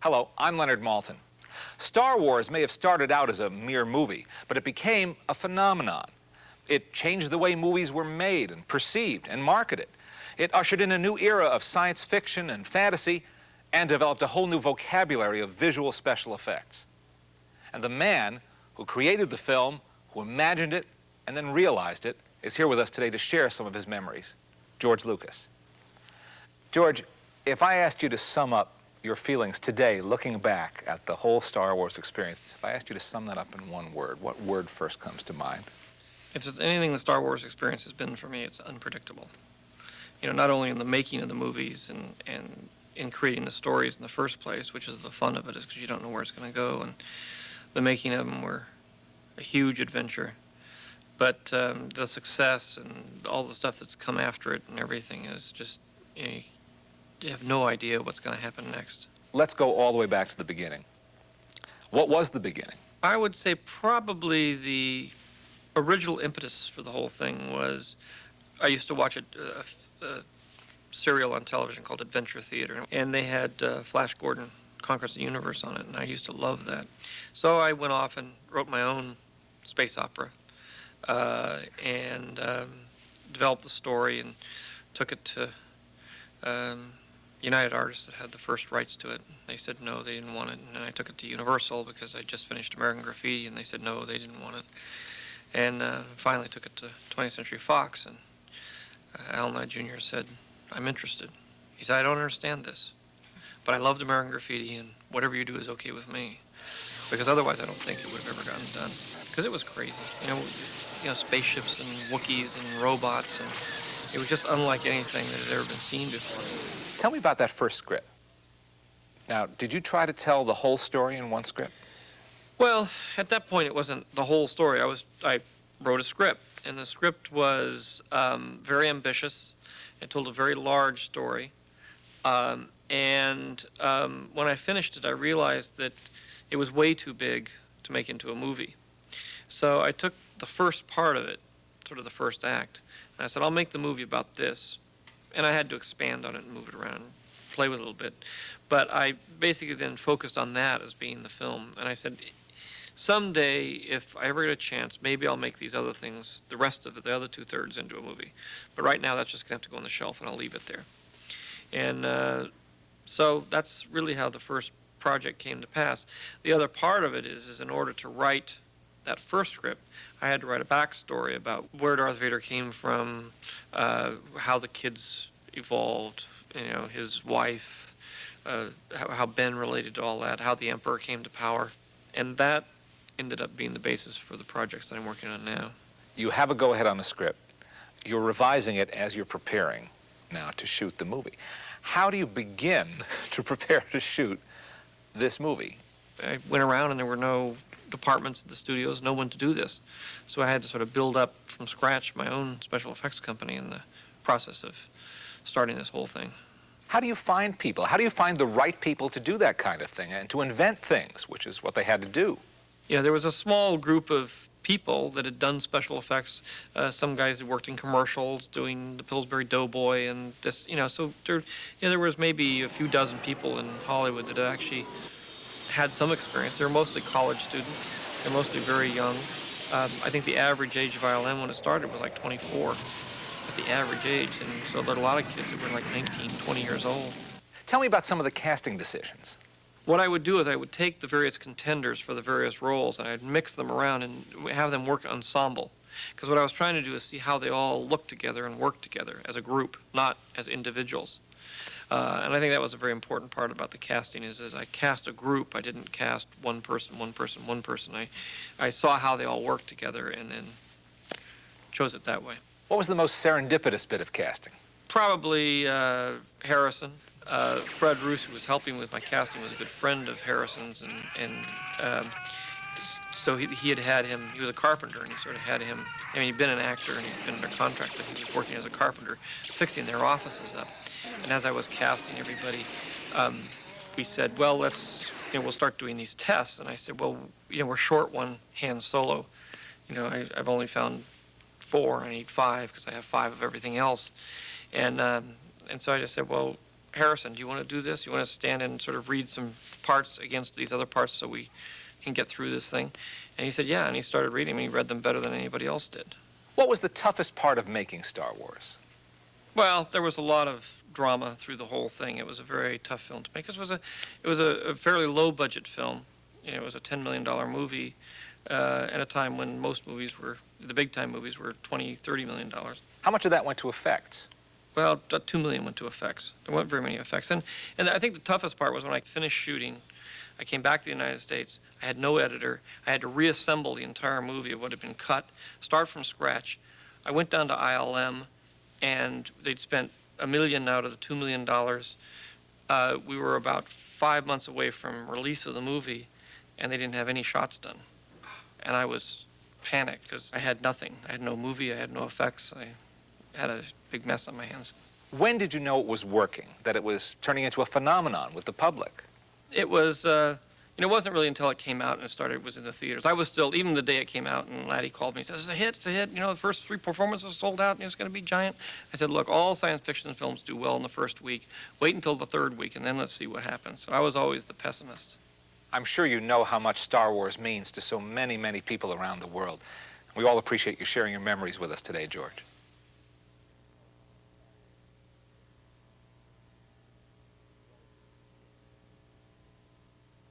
Hello, I'm Leonard Maltin. Star Wars may have started out as a mere movie, but it became a phenomenon. It changed the way movies were made and perceived and marketed. It ushered in a new era of science fiction and fantasy and developed a whole new vocabulary of visual special effects. And the man who created the film, who imagined it and then realized it, is here with us today to share some of his memories. George Lucas. George, if I asked you to sum up your feelings today, looking back at the whole Star Wars experience, if I asked you to sum that up in one word, what word first comes to mind? If there's anything the Star Wars experience has been for me, it's unpredictable. You know, not only in the making of the movies and in creating the stories in the first place, which is the fun of it, is because you don't know where it's going to go, and the making of them were a huge adventure. But the success and all the stuff that's come after it and everything is just, you have no idea what's going to happen next. Let's go all the way back to the beginning. What was the beginning? I would say probably the original impetus for the whole thing was, I used to watch a serial on television called Adventure Theater, and they had Flash Gordon, Conquers the Universe on it, and I used to love that. So I went off and wrote my own space opera and developed the story and took it to United Artists that had the first rights to it. They said no, they didn't want it, and then I took it to Universal because I just finished American Graffiti, and they said no, they didn't want it. And finally took it to 20th Century Fox, and Al Nye Jr. said, I'm interested. He said, I don't understand this, but I loved American Graffiti, and whatever you do is okay with me, because otherwise I don't think it would have ever gotten done, because it was crazy. You know, spaceships and Wookiees and robots, and it was just unlike anything that had ever been seen before. Tell me about that first script. Now, did you try to tell the whole story in one script? Well, at that point, it wasn't the whole story. I wrote a script, and the script was very ambitious. It told a very large story. When I finished it, I realized that it was way too big to make into a movie. So I took the first part of it, sort of the first act, and I said, I'll make the movie about this. And I had to expand on it and move it around, play with it a little bit. But I basically then focused on that as being the film. And I said, someday, if I ever get a chance, maybe I'll make these other things, the rest of it, the other two-thirds, into a movie. But right now, that's just going to have to go on the shelf, and I'll leave it there. And so that's really how the first project came to pass. The other part of it is in order to write that first script, I had to write a backstory about where Darth Vader came from, how the kids evolved, his wife, how Ben related to all that, how the Emperor came to power. And that ended up being the basis for the projects that I'm working on now. You have a go-ahead on the script. You're revising it as you're preparing now to shoot the movie. How do you begin to prepare to shoot this movie? I went around and there were no departments at the studios, no one to do this. So I had to sort of build up from scratch my own special effects company in the process of starting this whole thing. How do you find people? How do you find the right people to do that kind of thing and to invent things, which is what they had to do? Yeah, there was a small group of people that had done special effects. Some guys had worked in commercials doing the Pillsbury Doughboy and this, so there was maybe a few dozen people in Hollywood that actually had some experience. They were mostly college students. They're mostly very young. I think the average age of ILM when it started was like 24. That's the average age, and so there are a lot of kids that were like 19, 20 years old. Tell me about some of the casting decisions. What I would do is I would take the various contenders for the various roles and I'd mix them around and have them work ensemble. Because what I was trying to do is see how they all look together and work together as a group, not as individuals. And I think that was a very important part about the casting is I cast a group. I didn't cast one person, one person, one person. I saw how they all worked together and then chose it that way. What was the most serendipitous bit of casting? Probably Harrison. Fred Roos, who was helping with my casting, was a good friend of Harrison's, so he had him. He was a carpenter, and he sort of had him. I mean, he'd been an actor and he'd been under contract, but he was working as a carpenter, fixing their offices up. And as I was casting everybody, we said, well, we'll start doing these tests. And I said, well, we're short one Han Solo. I've only found 4. I need 5 because I have 5 of everything else. And so I just said, well, Harrison, do you want to do this? You want to stand and sort of read some parts against these other parts so we can get through this thing? And he said, yeah, and he started reading them, and he read them better than anybody else did. What was the toughest part of making Star Wars? Well, there was a lot of drama through the whole thing. It was a very tough film to make. It was a fairly low-budget film. You know, it was a $10 million movie at a time when most movies were, the big-time movies were $20, $30 million. How much of that went to effects? Well, $2 million went to effects. There weren't very many effects. And I think the toughest part was when I finished shooting, I came back to the United States. I had no editor. I had to reassemble the entire movie of what had been cut, start from scratch. I went down to ILM, and they'd spent $1 million out of the $2 million. We were about 5 months away from release of the movie, and they didn't have any shots done. And I was panicked because I had nothing. I had no movie. I had no effects. I had a big mess on my hands. When did you know it was working, that it was turning into a phenomenon with the public? It was, it wasn't really until it came out and it was in the theaters. I was still, even the day it came out, and Laddie called me and said, it's a hit, it's a hit. You know, the first 3 performances sold out, and it's going to be giant. I said, look, all science fiction films do well in the first week. Wait until the 3rd week, and then let's see what happens. So I was always the pessimist. I'm sure you know how much Star Wars means to so many, many people around the world. We all appreciate you sharing your memories with us today, George.